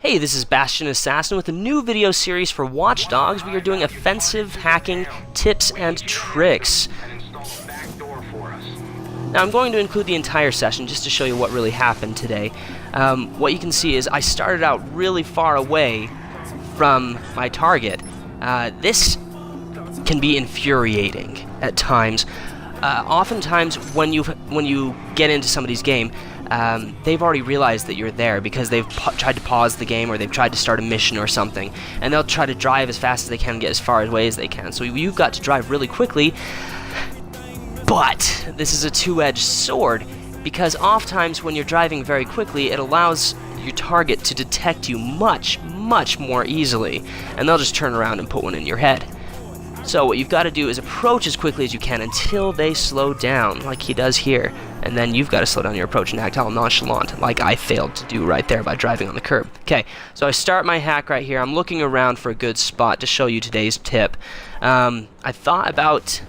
Hey, this is Bastion Assassin with a new video series for Watch Dogs. We are doing offensive hacking tips and tricks. Now I'm going to include the entire session just to show you what really happened today. What you can see is I started out really far away from my target. This can be infuriating at times. Oftentimes when you get into somebody's game, they've already realized that you're there because they've tried to pause the game or they've tried to start a mission or something, and they'll try to drive as fast as they can and get as far away as they can. So you've got to drive really quickly, but this is a two-edged sword because oftentimes when you're driving very quickly, it allows your target to detect you much more easily, and they'll just turn around and put one in your head. So what you've got to do is approach as quickly as you can until they slow down, like he does here. And then you've got to slow down your approach and act all nonchalant, like I failed to do right there by driving on the curb. Okay, so I start my hack right here. I'm looking around for a good spot to show you today's tip. I thought about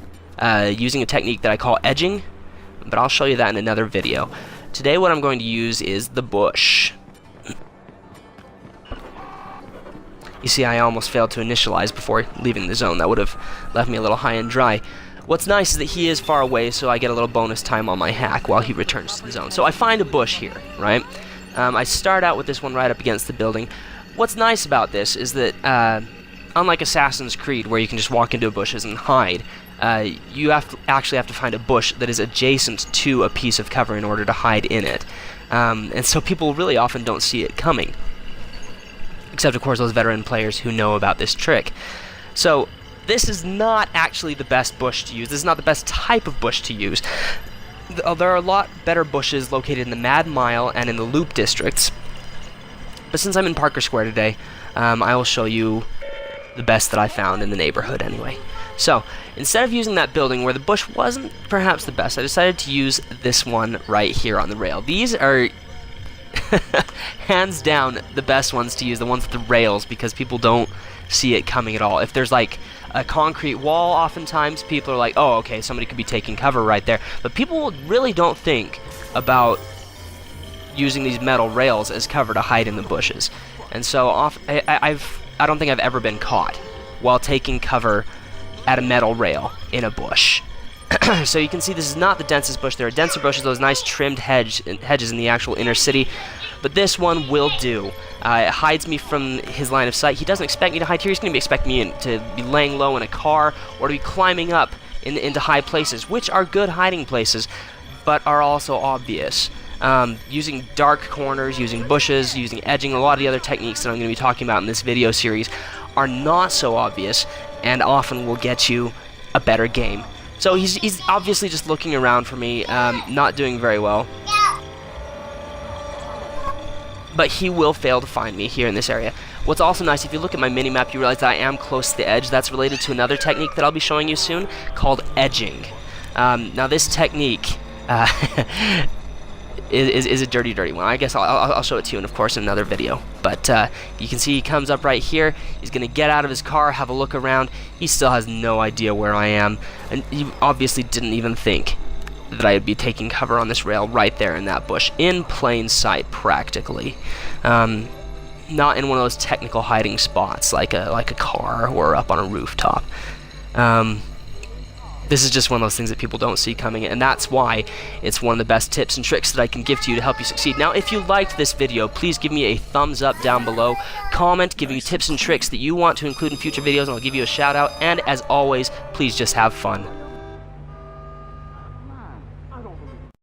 using a technique that I call edging, but I'll show you that in another video. Today what I'm going to use is the bush. You see, I almost failed to initialize before leaving the zone. That would have left me a little high and dry. What's nice is that he is far away, so I get a little bonus time on my hack while he returns to the zone. So I find a bush here, right? I start out with this one right up against the building. What's nice about this is that, unlike Assassin's Creed, where you can just walk into bushes and hide, you actually have to find a bush that is adjacent to a piece of cover in order to hide in it. And so people really often don't see it coming. Except, of course, those veteran players who know about this trick. So this is not actually the best bush to use. This is not the best type of bush to use. There are a lot better bushes located in the Mad Mile and in the Loop districts. But since I'm in Parker Square today, I will show you the best that I found in the neighborhood anyway. So instead of using that building where the bush wasn't perhaps the best, I decided to use this one right here on the rail. These are hands down the best ones to use, the ones with the rails, because people don't see it coming at all. If there's like a concrete wall, oftentimes people are like, oh, okay, somebody could be taking cover right there. But people really don't think about using these metal rails as cover to hide in the bushes. And so I don't think I've ever been caught while taking cover at a metal rail in a bush. So you can see this is not the densest bush. There are denser bushes, those nice trimmed hedges in the actual inner city, but this one will do. It hides me from his line of sight. He doesn't expect me to hide here. He's going to be expecting me to be laying low in a car or to be climbing up into high places, which are good hiding places, but are also obvious. Using dark corners, using bushes, using edging, a lot of the other techniques that I'm going to be talking about in this video series are not so obvious and often will get you a better game. So he's obviously just looking around for me, not doing very well. But he will fail to find me here in this area. What's also nice, if you look at my mini-map, you realize that I am close to the edge. That's related to another technique that I'll be showing you soon called edging. Now this technique is a dirty one. I guess I'll show it to you, and of course in another video. But you can see he comes up right here. He's going to get out of his car, have a look around. He still has no idea where I am, and he obviously didn't even think that I'd be taking cover on this rail right there in that bush, in plain sight practically. Not in one of those technical hiding spots like a car or up on a rooftop. This is just one of those things that people don't see coming, and that's why it's one of the best tips and tricks that I can give to you to help you succeed. Now, if you liked this video, please give me a thumbs up down below. Comment, give me tips and tricks that you want to include in future videos, and I'll give you a shout out. And as always, please just have fun.